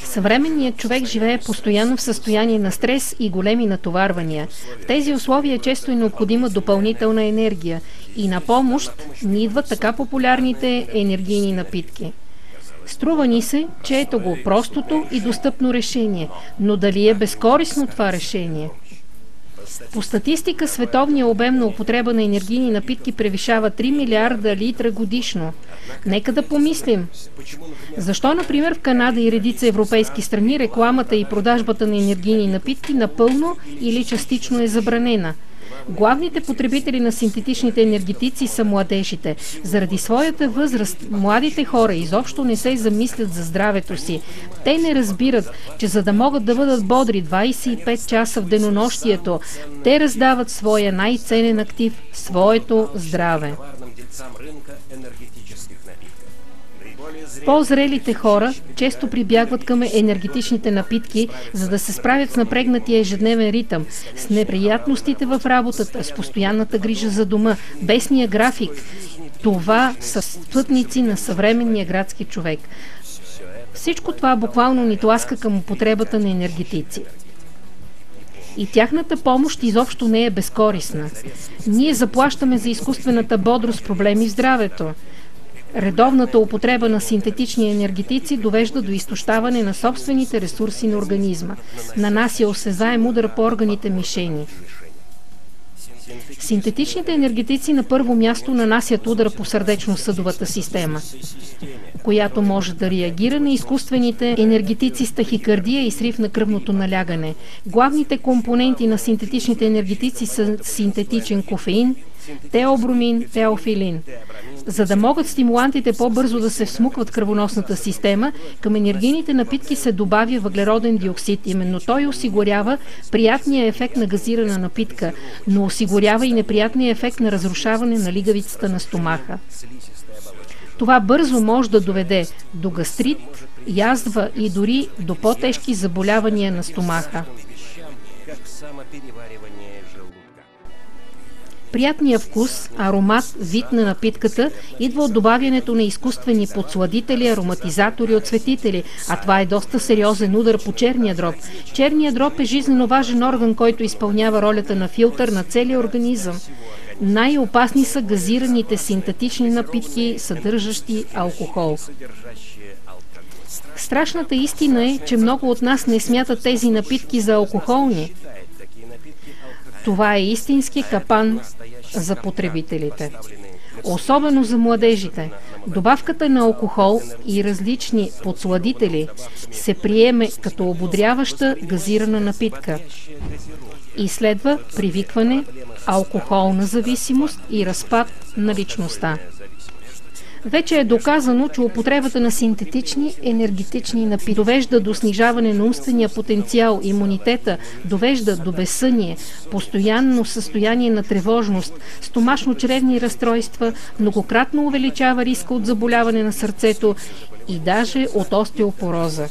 Съвременният човек живее постоянно в състояние на стрес и големи натоварвания. В тези условия често е необходима допълнителна енергия и на помощ ни идват така популярните енергийни напитки. Струва ни се, че ето го простото и достъпно решение, но дали е безкорисно това решение? По статистика, световният обем на употреба на енергийни напитки превишава 3 милиарда литра годишно. Нека да помислим. Защо, например, в Канада и редица европейски страни рекламата и продажбата на енергийни напитки напълно или частично е забранена? Главните потребители на синтетичните енергетици са младежите. Заради своята възраст, младите хора изобщо не се замислят за здравето си. Те не разбират, че за да могат да бъдат бодри 25 часа в денонощието, те раздават своя най-ценен актив – своето здраве. По-зрелите хора често прибягват към енергетичните напитки, за да се справят с напрегнатия ежедневен ритъм, с неприятностите в работата, с постоянната грижа за дома, бесния график. Това са спътници на съвременния градски човек. Всичко това буквално ни тласка към употребата на енергетици. И тяхната помощ изобщо не е безкорисна. Ние заплащаме за изкуствената бодрост проблеми в здравето. Редовната употреба на синтетични енергетици довежда до изтощаване на собствените ресурси на организма. Нанася осезаем удар по органите мишени. Синтетичните енергетици на първо място нанасят удар по сърдечно-съдовата система, която може да реагира на изкуствените енергетици с тахикардия и срив на кръвното налягане. Главните компоненти на синтетичните енергетици са синтетичен кофеин, теобромин, теофилин. За да могат стимулантите по-бързо да се всмукват в кръвоносната система, към енергийните напитки се добавя въглероден диоксид. Именно той осигурява приятния ефект на газирана напитка, но осигурява и неприятния ефект на разрушаване на лигавицата на стомаха. Това бързо може да доведе до гастрит, язва и дори до по-тежки заболявания на стомаха. Приятният вкус, аромат, вид на напитката идва от добавянето на изкуствени подсладители, ароматизатори, отцветители, а това е доста сериозен удар по черния дроб. Черният дроб е жизненно важен орган, който изпълнява ролята на филтър на целия организъм. Най-опасни са газираните синтетични напитки, съдържащи алкохол. Страшната истина е, че много от нас не смятат тези напитки за алкохолни. Това е истински капан за потребителите. Особено за младежите. Добавката на алкохол и различни подсладители се приеме като ободряваща газирана напитка. И следва привикване, алкохолна зависимост и разпад на личността. Вече е доказано, че употребата на синтетични енергетични напитки довежда до снижаване на умствения потенциал, имунитета, довежда до безсъние, постоянно състояние на тревожност, стомашно-чревни разстройства, многократно увеличава риска от заболяване на сърцето и даже от остеопороза.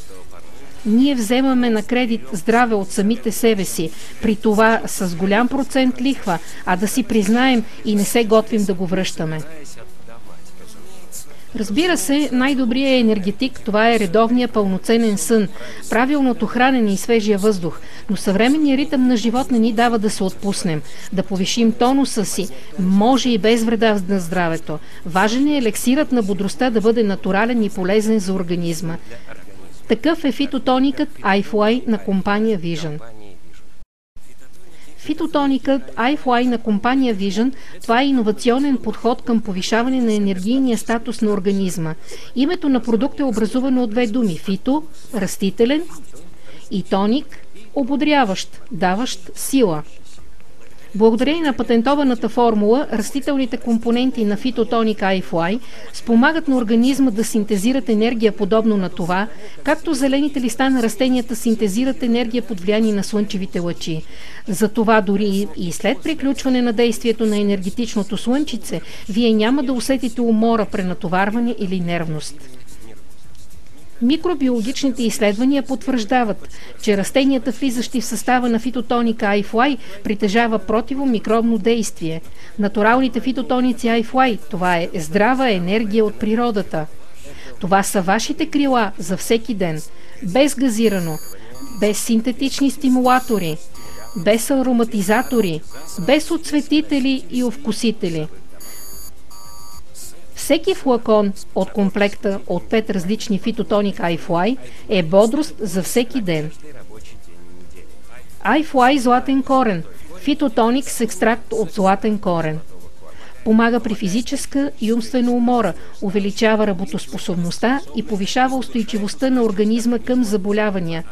Ние вземаме на кредит здраве от самите себе си, при това с голям процент лихва, а да си признаем и не се готвим да го връщаме. Разбира се, най-добрият енергетик това е редовният пълноценен сън, правилното хранене и свежия въздух, но съвременният ритъм на живот не ни дава да се отпуснем, да повишим тонуса си, може и без вреда на здравето. Важен е елексирът на бодростта да бъде натурален и полезен за организма. Такъв е фитотоникът iFly на компания Vision. Фитотоникът iFly на компания Vision – това е иновационен подход към повишаване на енергийния статус на организма. Името на продукта е образувано от две думи – фито – растителен и тоник – ободряващ, даващ сила. Благодарение на патентованата формула, растителните компоненти на фитотоник iFly спомагат на организма да синтезират енергия подобно на това, както зелените листа на растенията синтезират енергия под влияние на слънчевите лъчи. Затова дори и след приключване на действието на енергетичното слънчице, вие няма да усетите умора, пренатоварване или нервност. Микробиологичните изследвания потвърждават, че растенията, влизащи в състава на фитотоника iFly, притежава противомикробно действие. Натуралните фитотоници iFly – това е здрава енергия от природата. Това са вашите крила за всеки ден. Без газирано, без синтетични стимулатори, без ароматизатори, без отцветители и овкусители. Всеки флакон от комплекта от 5 различни фитотоник iFly е бодрост за всеки ден. iFly златен корен. Фитотоник с екстракт от златен корен. Помага при физическа и умствена умора, увеличава работоспособността и повишава устойчивостта на организма към заболявания.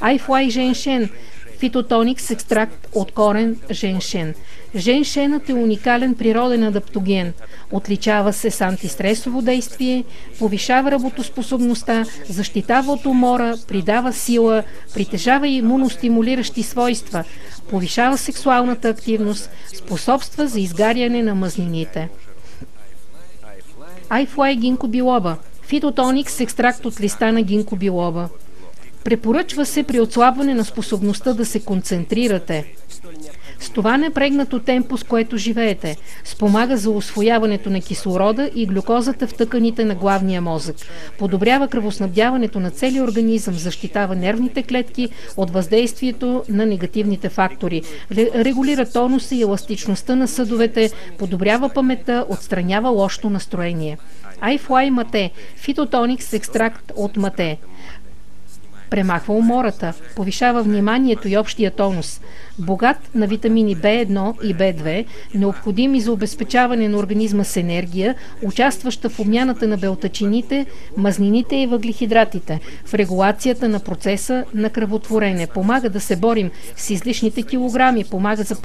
iFly женшен. Фитотоник с екстракт от корен женшен. Женшенът е уникален природен адаптоген. Отличава се с антистресово действие, повишава работоспособността, защитава от умора, придава сила, притежава имуностимулиращи свойства, повишава сексуалната активност, способства за изгаряне на мазнините. iFly гинко билоба. Фитотоник с екстракт от листа на гинко билоба. Препоръчва се при отслабване на способността да се концентрирате. С това непрегнато темпо, с което живеете, спомага за усвояването на кислорода и глюкозата в тъканите на главния мозък, подобрява кръвоснабдяването на целия организъм, защитава нервните клетки от въздействието на негативните фактори, регулира тонуса и еластичността на съдовете, подобрява паметта, отстранява лошото настроение. iFly мате. Фитотоник с екстракт от мате. Премахва умората, повишава вниманието и общия тонус. Богат на витамини B1 и B2, необходими за обезпечаване на организма с енергия, участваща в обмяната на белтачините, мазнините и въглехидратите, в регулацията на процеса на кръвотворене. Помага да се борим с излишните килограми, помага за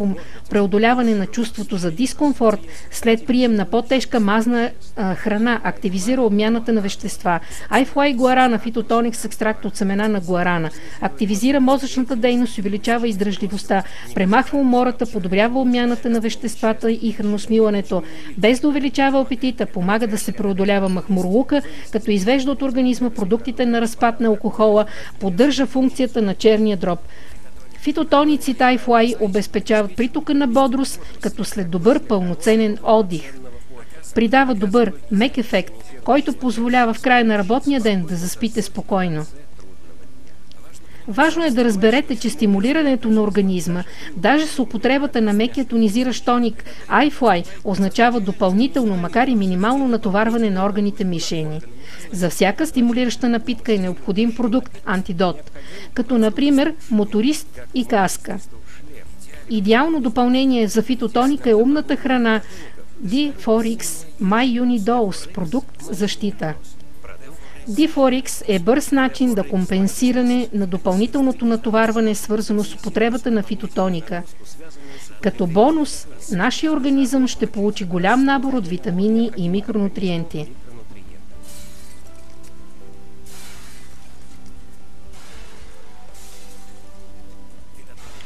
преодоляване на чувството за дискомфорт след прием на по-тежка мазна храна, активизира обмяната на вещества. iFly гуарана, фитотоник с екстракт от семена на гуарана, активизира мозъчната дейност и увеличава издръжливостта, премахва умората, подобрява обмяната на веществата и храносмилането, без да увеличава апетита, помага да се преодолява махмурлука, като извежда от организма продуктите на разпад на алкохола, поддържа функцията на черния дроб. Фитотониците iFly обезпечават притока на бодрост, като след добър пълноценен отдих. Придава добър мек ефект, който позволява в края на работния ден да заспите спокойно. Важно е да разберете, че стимулирането на организма, даже с употребата на мекия тонизиращ тоник iFly, означава допълнително, макар и минимално натоварване на органите мишени. За всяка стимулираща напитка е необходим продукт, антидот, като например моторист и каска. Идеално допълнение за фитотоника е умната храна D4X MyUniDose, продукт защита. D4X е бърз начин да компенсиране на допълнителното натоварване, свързано с употребата на фитотоника. Като бонус, нашия организъм ще получи голям набор от витамини и микронутриенти.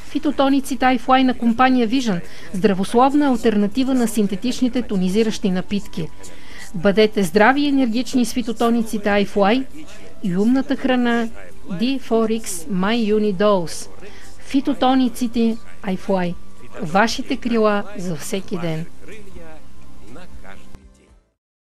Фитотониците iFly на компания Vision – здравословна алтернатива на синтетичните тонизиращи напитки. Бъдете здрави и енергични с фитотониците iFly и умната храна D4X MyUniDose. Фитотониците iFly – вашите крила за всеки ден.